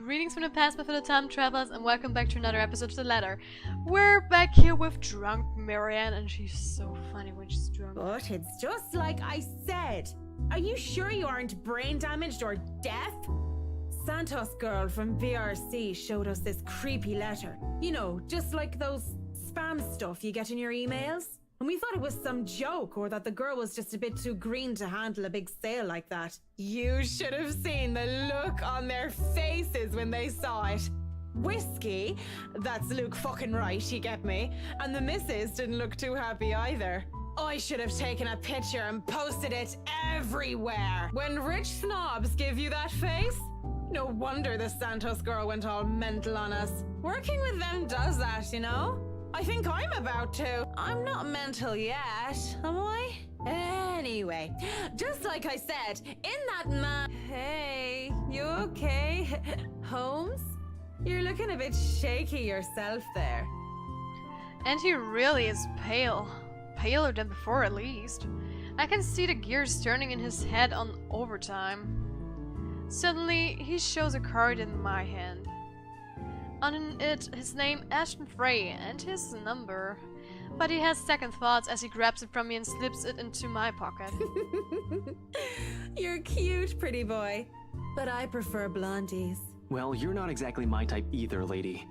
Greetings from the past before the time travelers, and welcome back to another episode of The Ladder. We're back here with drunk Marianna, and she's so funny when she's drunk. But it's just like I said. Are you sure you aren't brain damaged or deaf? Santos girl from VRC showed us this creepy letter. You know, just like those spam stuff you get in your emails. And we thought it was some joke, or that the girl was just a bit too green to handle a big sale like that. You should have seen the look on their faces when they saw it. Whiskey, that's Luke fucking right, you get me? And the missus didn't look too happy either. I should have taken a picture and posted it everywhere. When rich snobs give you that face, no wonder the Santos girl went all mental on us. Working with them does that, you know? I think I'm about to. I'm not mental yet, am I? Anyway, just like I said, in that man... Hey, you okay? Holmes? You're looking a bit shaky yourself there. And he really is pale. Paler than before, at least. I can see the gears turning in his head on overtime. Suddenly, he shows a card in my hand. On it, his name Ashton Frey and his number. But he has second thoughts as he grabs it from me and slips it into my pocket. You're cute, pretty boy. But I prefer blondies. Well, you're not exactly my type either, lady.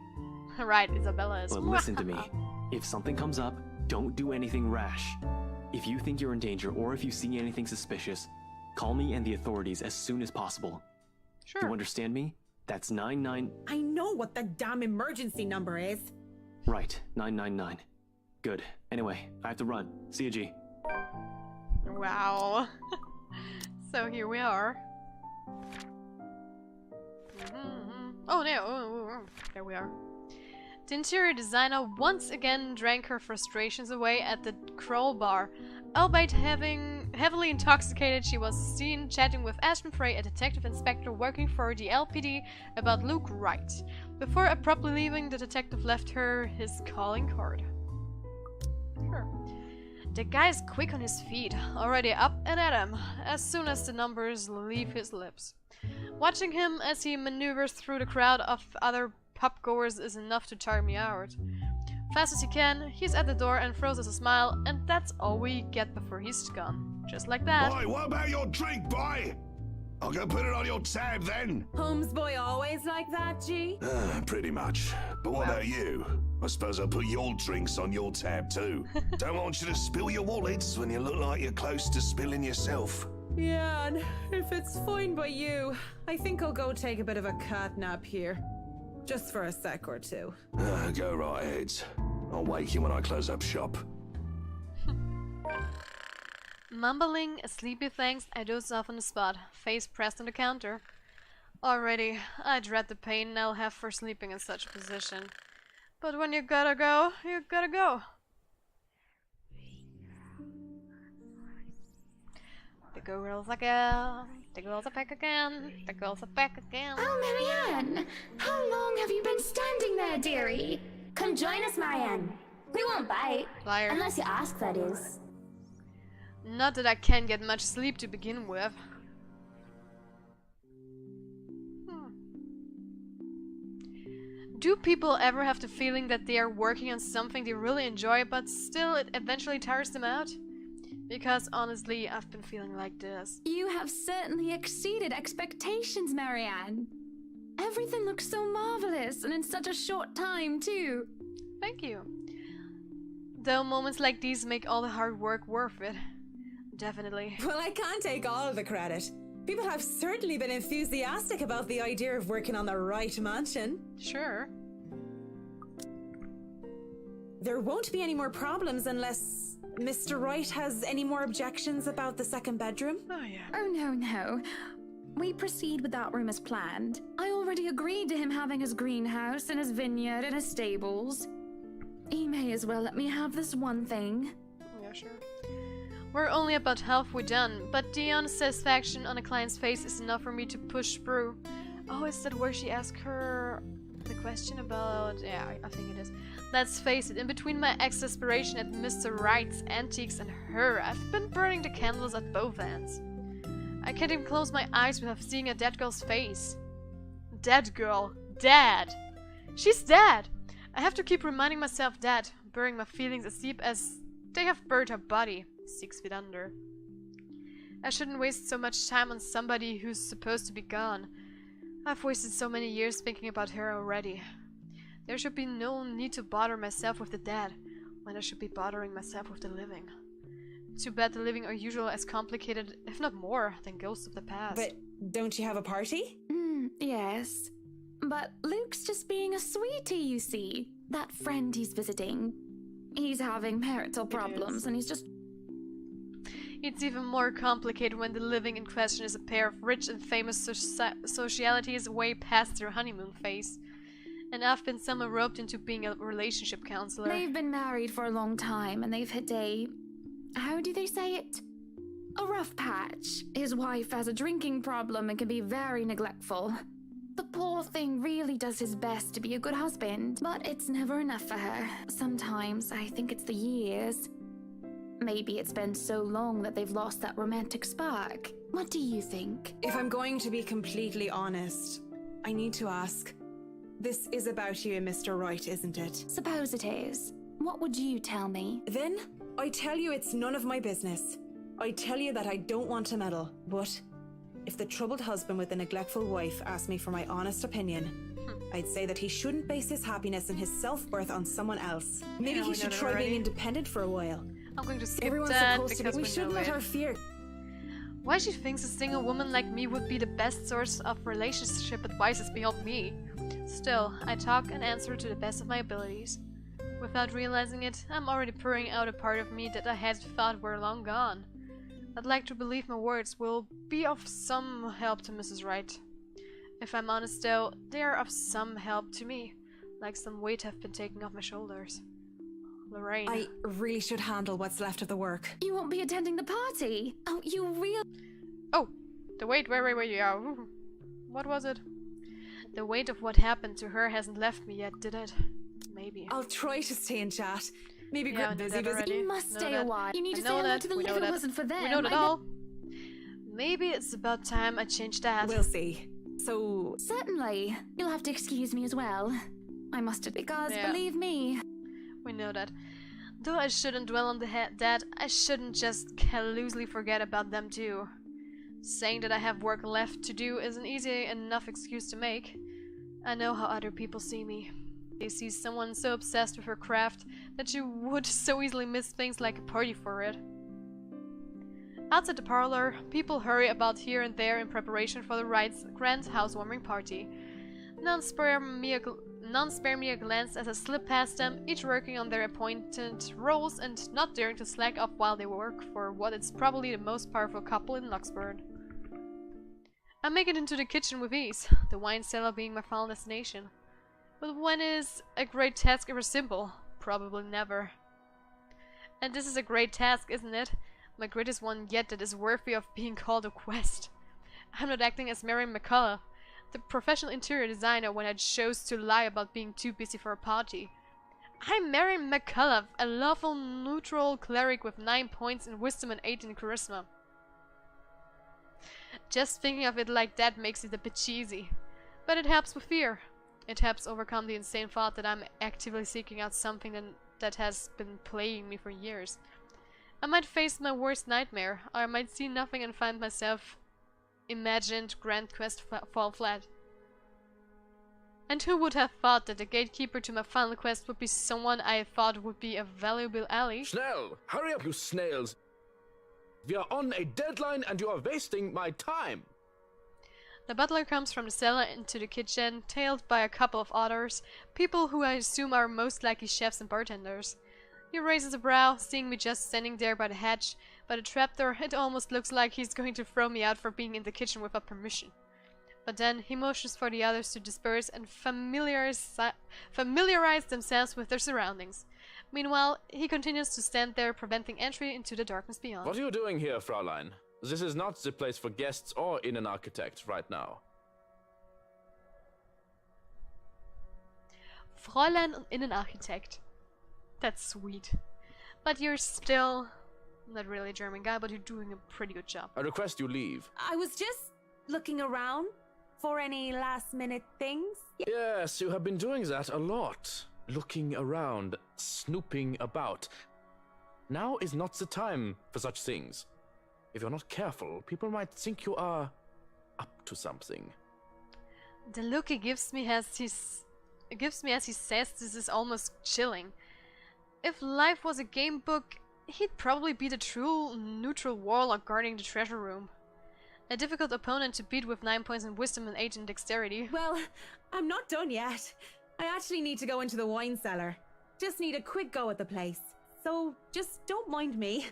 Right, Isabella is. But listen to me. If something comes up, don't do anything rash. If you think you're in danger or if you see anything suspicious, call me and the authorities as soon as possible. Sure. You understand me? That's 99... I know what the damn emergency number is. Right, 999. Good. Anyway, I have to run. See you, G. Wow. So here we are. Oh no, there we are. The interior designer once again drank her frustrations away at the Kroll bar. Albeit heavily intoxicated, she was seen chatting with Ashton Frey, a detective inspector working for the LPD, about Luke Wright. Before abruptly leaving, the detective left her his calling card. Sure. The guy's quick on his feet, already up and at him, as soon as the numbers leave his lips. Watching him as he maneuvers through the crowd of other pubgoers is enough to tire me out. Fast as he can, he's at the door and throws us a smile, and that's all we get before he's gone. Just like that. Boy, what about your drink, boy? I'll go put it on your tab then. Holmes boy always like that, G? Pretty much. But what about you? I suppose I'll put your drinks on your tab too. Don't want you to spill your wallets when you look like you're close to spilling yourself. Yeah, and if it's fine by you, I think I'll go take a bit of a cat nap here. Just for a sec or two. Go right ahead. I'll wake you when I close up shop. Mumbling a sleepy thanks, I doze off on the spot, face pressed on the counter. Already, I dread the pain I'll have for sleeping in such a position. But when you gotta go, you gotta go. The girls again, the girls are back again, the girls are back again. Oh, Marianne! How long have you been standing there, dearie? Come join us, Marianne. We won't bite. Liar. Unless you ask, that is. Not that I can get much sleep to begin with. Do people ever have the feeling that they are working on something they really enjoy, but still it eventually tires them out? Because honestly, I've been feeling like this. You have certainly exceeded expectations, Marianne. Everything looks so marvelous, and in such a short time, too. Thank you. Though moments like these make all the hard work worth it. Definitely. Well, I can't take all of the credit. People have certainly been enthusiastic about the idea of working on the right mansion. Sure. There won't be any more problems unless Mr. Wright has any more objections about the second bedroom. Oh yeah. Oh, no. We proceed with that room as planned. I already agreed to him having his greenhouse and his vineyard and his stables. He may as well let me have this one thing. Yeah, sure. We're only about halfway done, but the unsatisfaction on a client's face is enough for me to push through. Oh, is that where she asked her the question about... Yeah, I think it is. Let's face it, in between my exasperation at Mr. Wright's antiques and her, I've been burning the candles at both ends. I can't even close my eyes without seeing a dead girl's face. dead girl. Dead. She's dead. I have to keep reminding myself that, burying my feelings as deep as they have buried her body, 6 feet under. I shouldn't waste so much time on somebody who's supposed to be gone. I've wasted so many years thinking about her already. There should be no need to bother myself with the dead, when I should be bothering myself with the living. Too bad the living are usually as complicated, if not more, than ghosts of the past. But don't you have a party? Yes. But Luke's just being a sweetie, you see. That friend he's visiting. He's having marital problems and he's just... It's even more complicated when the living in question is a pair of rich and famous socialities way past their honeymoon phase. And I've been somehow roped into being a relationship counselor. They've been married for a long time and they've hit a... how do they say it? A rough patch. His wife has a drinking problem and can be very neglectful. The poor thing really does his best to be a good husband, but it's never enough for her. Sometimes I think it's the years. Maybe it's been so long that they've lost that romantic spark. What do you think? If I'm going to be completely honest, I need to ask. This is about you and Mr. Wright, isn't it? Suppose it is. What would you tell me? Then, I tell you it's none of my business. I tell you that I don't want to meddle, but if the troubled husband with the neglectful wife asked me for my honest opinion, I'd say that he shouldn't base his happiness and his self-worth on someone else. Maybe he should try being independent for a while. I'm going to skip Everyone's that supposed to because be. We shouldn't let her fear. Why she thinks a single woman like me would be the best source of relationship advice is beyond me. Still, I talk and answer to the best of my abilities. Without realizing it, I'm already pouring out a part of me that I had thought were long gone. I'd like to believe my words will be of some help to Mrs. Wright. If I'm honest though, they are of some help to me, like some weight have been taken off my shoulders. Lorraine. I really should handle what's left of the work. You won't be attending the party? Oh, you real... Oh! The weight, wait, yeah. What was it? The weight of what happened to her hasn't left me yet, did it? Maybe. I'll try to stay in chat. Maybe Yeah, get I know that busy. already. You must Know stay that. a while. You need I to know say hello that. to the We know if it that. wasn't for them. We know that I all. Maybe it's about time I change that. We'll see. So, Certainly. You'll have to excuse me as well. I must have, because Yeah. believe me, We know that. Though I shouldn't dwell on that, I shouldn't just loosely forget about them too. Saying that I have work left to do is an easy enough excuse to make. I know how other people see me. They see someone so obsessed with her craft that you would so easily miss things like a party for it. Outside the parlor, people hurry about here and there in preparation for the Wright's grand housewarming party. None spare me a glance as I slip past them, each working on their appointed roles and not daring to slack off while they work for what is probably the most powerful couple in Luxburg. I make it into the kitchen with ease, the wine cellar being my final destination. But when is a great task ever simple? Probably never. And this is a great task, isn't it? My greatest one yet that is worthy of being called a quest. I'm not acting as Marianna McCullough, the professional interior designer, when I chose to lie about being too busy for a party. I'm Marianna McCullough, a lawful neutral cleric with 9 points in wisdom and 8 in charisma. Just thinking of it like that makes it a bit cheesy. But it helps with fear. It helps overcome the insane thought that I'm actively seeking out something that has been plaguing me for years. I might face my worst nightmare, or I might see nothing and find myself imagined grand quest fall flat. And who would have thought that the gatekeeper to my final quest would be someone I thought would be a valuable ally? Schnell! Hurry up, you snails! We are on a deadline and you are wasting my time! The butler comes from the cellar into the kitchen, tailed by a couple of others, people who I assume are most likely chefs and bartenders. He raises a brow, seeing me just standing there by the hatch. By the trapdoor, it almost looks like he's going to throw me out for being in the kitchen without permission. But then he motions for the others to disperse and familiarize themselves with their surroundings. Meanwhile, he continues to stand there, preventing entry into the darkness beyond. What are you doing here, Fraulein? This is not the place for guests or in an architect right now. Fräulein und Innenarchitekt. That's sweet. But you're still not really a German guy, but you're doing a pretty good job. I request you leave. I was just looking around, for any last-minute things? Yes, you have been doing that a lot. Looking around, snooping about. Now is not the time for such things. If you're not careful, people might think you are up to something. The look he gives me as he says this is almost chilling. If life was a game book, he'd probably be the true neutral warlock guarding the treasure room. A difficult opponent to beat with 9 points in wisdom and 8 in dexterity. Well, I'm not done yet. I actually need to go into the wine cellar. Just need a quick go at the place. So just don't mind me.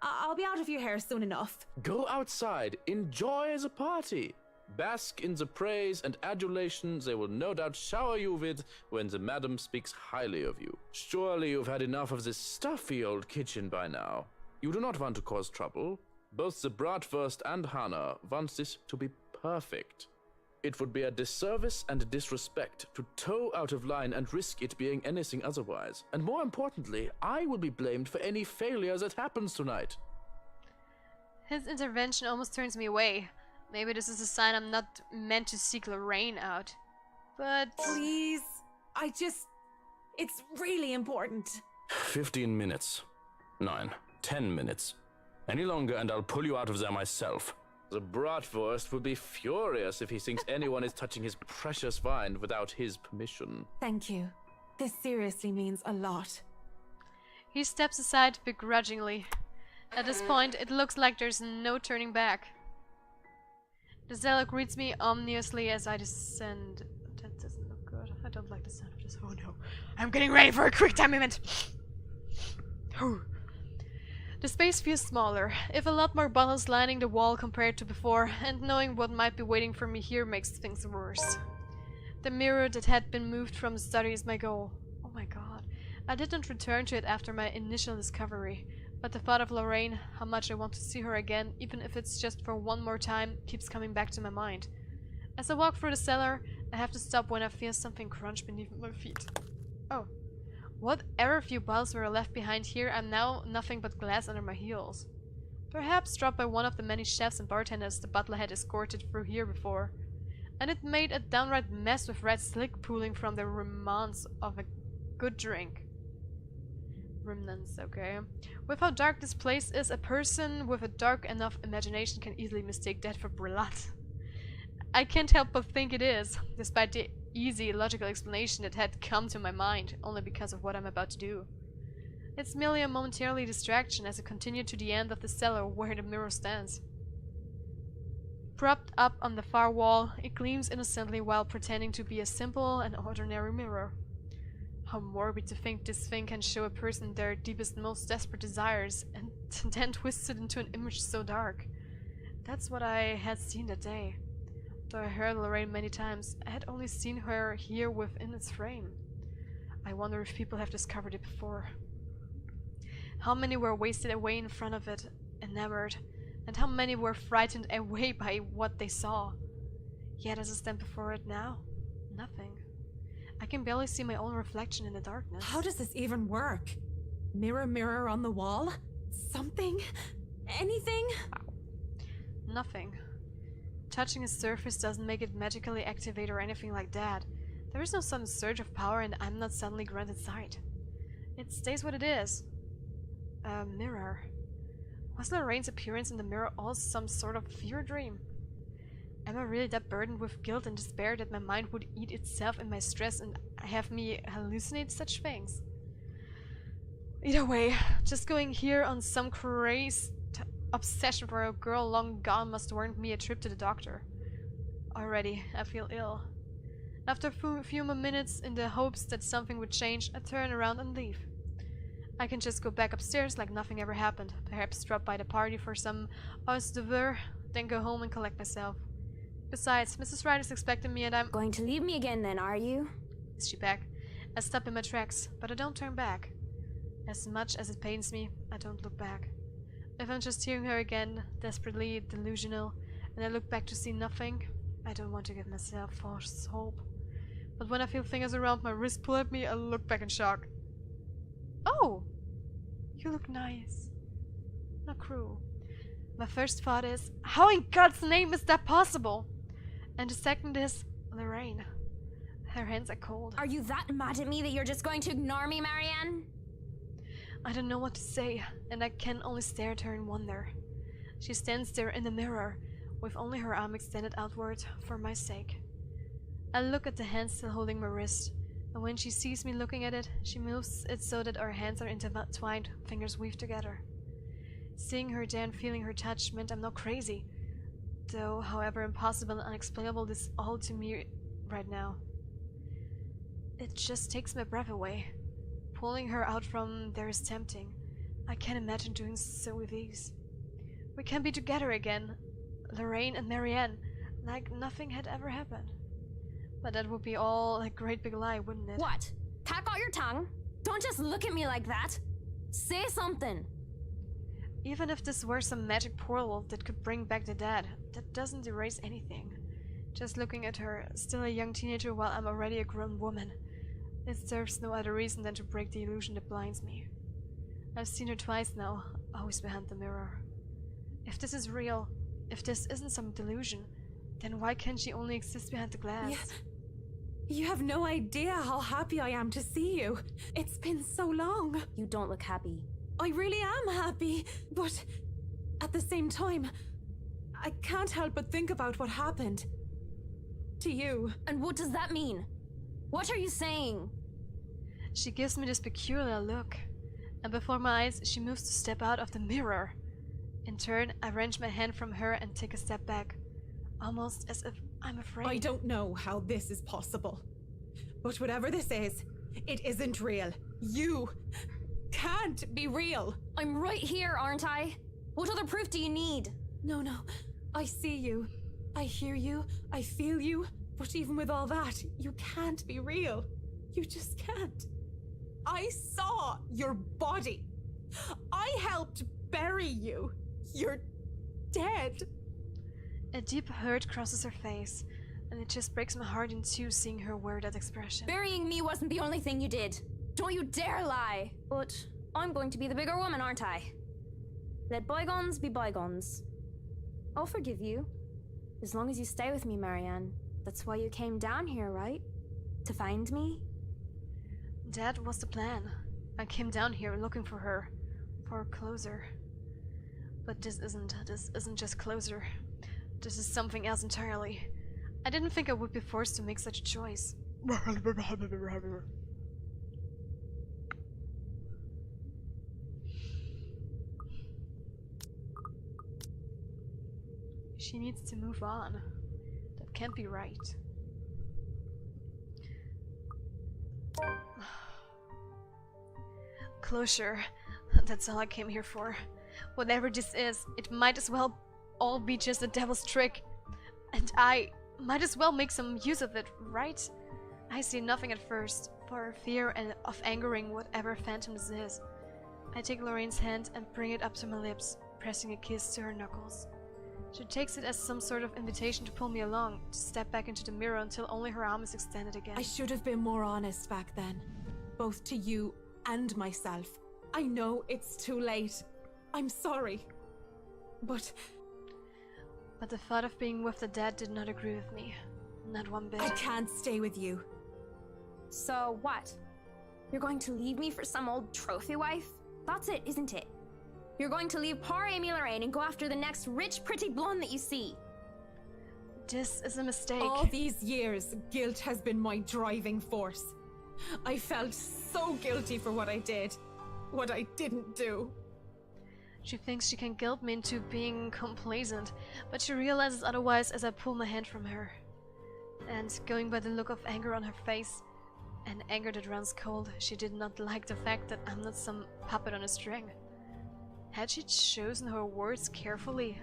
I'll be out of your hair soon enough. Go outside, enjoy the party. Bask in the praise and adulation they will no doubt shower you with when the madam speaks highly of you. Surely you've had enough of this stuffy old kitchen by now. You do not want to cause trouble. Both the bratwurst and Hannah want this to be perfect. It would be a disservice and a disrespect to toe out of line and risk it being anything otherwise. And more importantly, I will be blamed for any failure that happens tonight. His intervention almost turns me away. Maybe this is a sign I'm not meant to seek Lorraine out. But... Please, it's really important. 15 minutes. 9, 10 minutes. Any longer and I'll pull you out of there myself. The bratwurst will be furious if he thinks anyone is touching his precious wine without his permission. Thank you. This seriously means a lot. he steps aside begrudgingly. At this point, it looks like there's no turning back. The zealot greets me ominously as I descend. That doesn't look good. I don't like the sound of this. Oh no. I'm getting ready for a quick time event! The space feels smaller, if a lot more bottles lining the wall compared to before, and knowing what might be waiting for me here makes things worse. The mirror that had been moved from the study is my goal. Oh my god. I didn't return to it after my initial discovery, but the thought of Lorraine, how much I want to see her again, even if it's just for one more time, keeps coming back to my mind. As I walk through the cellar, I have to stop when I feel something crunch beneath my feet. Oh. Whatever few bottles were left behind here are now nothing but glass under my heels. Perhaps dropped by one of the many chefs and bartenders the butler had escorted through here before. And it made a downright mess with red slick pooling from the remnants of a good drink. Remnants, okay. With how dark this place is, a person with a dark enough imagination can easily mistake that for blood. I can't help but think it is, despite the easy, logical explanation that had come to my mind, only because of what I'm about to do. It's merely a momentary distraction as I continue to the end of the cellar where the mirror stands. Propped up on the far wall, it gleams innocently while pretending to be a simple and ordinary mirror. How morbid to think this thing can show a person their deepest, most desperate desires, and then twist it into an image so dark. That's what I had seen that day. Though I heard Lorraine many times, I had only seen her here within its frame. I wonder if people have discovered it before. How many were wasted away in front of it, enamored, and how many were frightened away by what they saw. Yet as I stand before it now, nothing. I can barely see my own reflection in the darkness. How does this even work? Mirror, mirror on the wall? Something? Anything? Nothing. Touching a surface doesn't make it magically activate or anything like that. There is no sudden surge of power and I'm not suddenly granted sight. It stays what it is. A mirror. Was Lorraine's appearance in the mirror all some sort of fever dream? Am I really that burdened with guilt and despair that my mind would eat itself in my stress and have me hallucinate such things? Either way, just going here on some crazy obsession for a girl long gone must warrant me a trip to the doctor. Already, I feel ill. After a few more minutes, in the hopes that something would change, I turn around and leave. I can just go back upstairs like nothing ever happened, perhaps drop by the party for some hors d'oeuvre, then go home and collect myself. Besides, Mrs. Wright is expecting me and I'm— Going to leave me again then, are you? Is she back? I stop in my tracks, but I don't turn back. As much as it pains me, I don't look back. If I'm just hearing her again, desperately delusional, and I look back to see nothing, I don't want to give myself false hope. But when I feel fingers around my wrist pull at me, I look back in shock. Oh! You look nice. Not cruel. My first thought is, how in God's name is that possible? And the second is Lorraine. Her hands are cold. Are you that mad at me that you're just going to ignore me, Marianne? I don't know what to say, and I can only stare at her in wonder. She stands there in the mirror, with only her arm extended outward for my sake. I look at the hand still holding my wrist, and when she sees me looking at it, she moves it so that our hands are intertwined, fingers weave together. Seeing her there and feeling her touch meant I'm not crazy, though however impossible and unexplainable this all to me right now. It just takes my breath away. Pulling her out from there is tempting. I can't imagine doing so with ease. We can be together again, Lorraine and Marianne, like nothing had ever happened. But that would be all a great big lie, wouldn't it? What? Tack out your tongue? Don't just look at me like that. Say something. Even if this were some magic portal that could bring back the dead, that doesn't erase anything. Just looking at her, still a young teenager while I'm already a grown woman, it serves no other reason than to break the illusion that blinds me. I've seen her twice now, always behind the mirror. If this is real, if this isn't some delusion, then why can't she only exist behind the glass? Yeah. You have no idea how happy I am to see you. It's been so long. You don't look happy. I really am happy, but at the same time, I can't help but think about what happened to you. And what does that mean? What are you saying? She gives me this peculiar look, and before my eyes she moves to step out of the mirror. In turn, I wrench my hand from her and take a step back, almost as if I'm afraid. I don't know how this is possible, but whatever this is, it isn't real. You can't be real. I'm right here, aren't I? What other proof do you need? No, I see you. I hear you. I feel you. But even with all that, you can't be real. You just can't. I saw your body. I helped bury you. You're dead. A deep hurt crosses her face, and it just breaks my heart in two seeing her wear that expression. Burying me wasn't the only thing you did. Don't you dare lie. But I'm going to be the bigger woman, aren't I? Let bygones be bygones. I'll forgive you. As long as you stay with me, Marianne. That's why you came down here, right? To find me? That was the plan. I came down here looking for her. For closer. But this isn't just closer. This is something else entirely. I didn't think I would be forced to make such a choice. She needs to move on. That can't be right. Closure. That's all I came here for. Whatever this is, it might as well all be just a devil's trick. And I might as well make some use of it, right? I see nothing at first, for fear and of angering whatever phantom this is. I take Lorraine's hand and bring it up to my lips, pressing a kiss to her knuckles. She takes it as some sort of invitation to pull me along, to step back into the mirror until only her arm is extended again. I should have been more honest back then, both to you and myself. I know it's too late. I'm sorry. But the thought of being with the dead did not agree with me. Not one bit. I can't stay with you. So what? You're going to leave me for some old trophy wife? That's it, isn't it? You're going to leave poor Amy Lorraine and go after the next rich, pretty blonde that you see. This is a mistake. All these years, guilt has been my driving force. I felt so guilty for what I did, what I didn't do. She thinks she can guilt me into being complacent, but she realizes otherwise as I pull my hand from her. And going by the look of anger on her face, and anger that runs cold, she did not like the fact that I'm not some puppet on a string. Had she chosen her words carefully,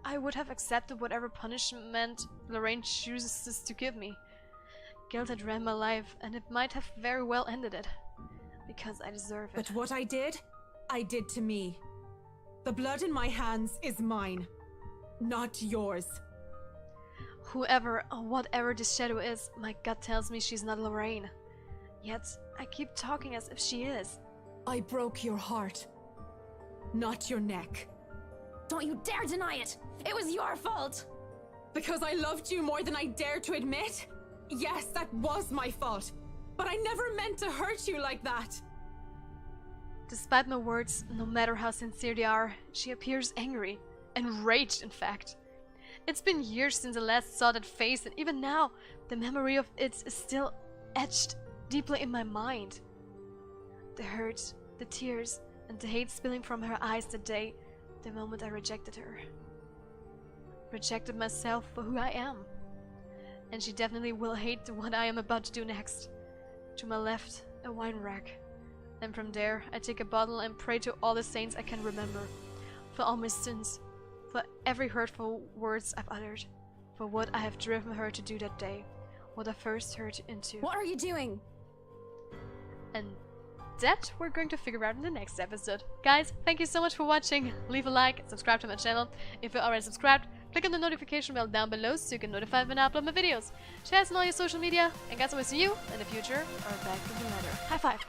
I would have accepted whatever punishment Lorraine chooses to give me. Guilt had ran my life, and it might have very well ended it. Because I deserve it. But what I did to me. The blood in my hands is mine, not yours. Whoever or whatever this shadow is, my gut tells me she's not Lorraine. Yet, I keep talking as if she is. I broke your heart, not your neck. Don't you dare deny it! It was your fault! Because I loved you more than I dare to admit? Yes, that was my fault. But I never meant to hurt you like that. Despite my words, no matter how sincere they are, she appears angry. Enraged, in fact. It's been years since I last saw that face, and even now, the memory of it is still etched deeply in my mind. The hurt, the tears, and the hate spilling from her eyes that day, the moment I rejected her. Rejected myself for who I am. And she definitely will hate what I am about to do next. To my left, a wine rack. And from there, I take a bottle and pray to all the saints I can remember. For all my sins. For every hurtful words I've uttered. For what I have driven her to do that day. What I first hurt into. What are you doing? And that we're going to figure out in the next episode. Guys, thank you so much for watching. Leave a like, subscribe to my channel. If you're already subscribed, click on the notification bell down below so you can notified when I upload my videos. Share us on all your social media, and guys, I will see you in the future or back in the letter. High five!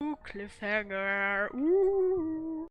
Ooh, cliffhanger. Ooh.